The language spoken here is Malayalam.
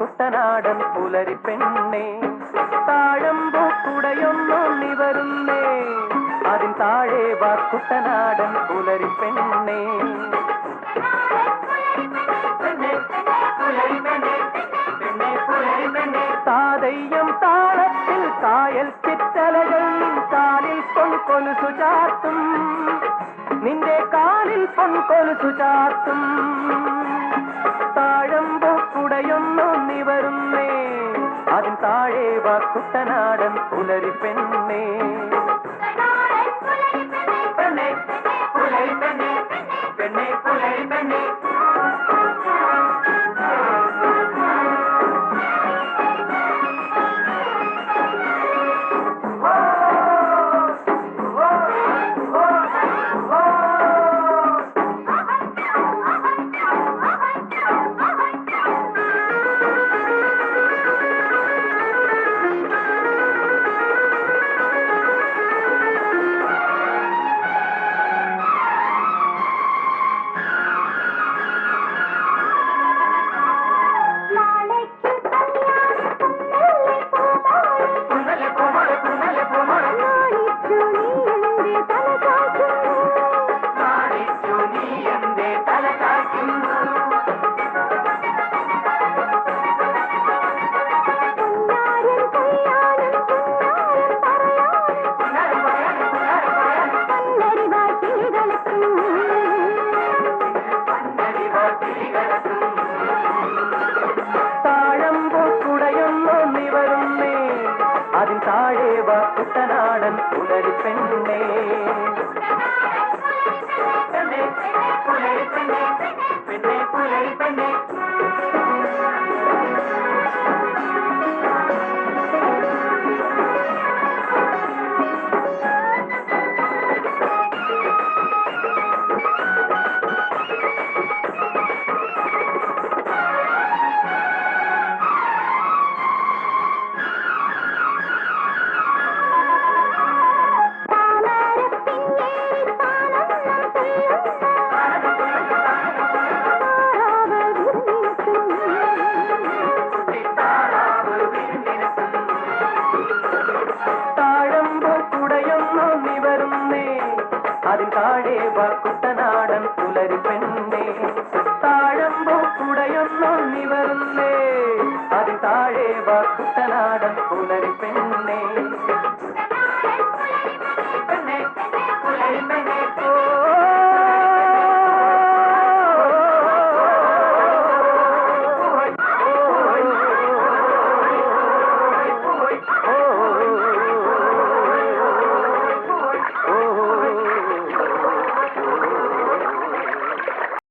കുട്ടനാടൻ പുലരി പെണ്ണേ താഴമ്പൂ കുടയൊന്നു നിവരുന്നേ അതിൻ താഴെ വാ കുട്ടനാടൻ പുലരി പെണ്ണേ താതയ്യം താളത്തിൽ കായൽ ചിറ്റലകൾ കാലിൽ പൊൻകൊലുസു ചാർത്തും നിന്റെ കാലിൽ പൊൻകൊലുസു ചാർത്തും താഴമ്പൂ കുടയൊന്നു നിവരുന്നേ അതിൻ താഴെ വാ കുട്ടനാടൻ പുലരി പെണ്ണേ താഴെ വാ കുട്ടനാടൻ പുലരി പെണ്ണേ അതിൻ താഴെ വാ കുട്ടനാടൻ പുലരി പെണ്ണേ താഴമ്പൂ കുടയൊന്നു നിവരുന്നേ അതിൻ താഴെ വാ കുട്ടനാടൻ പുലരി പെണ്ണേ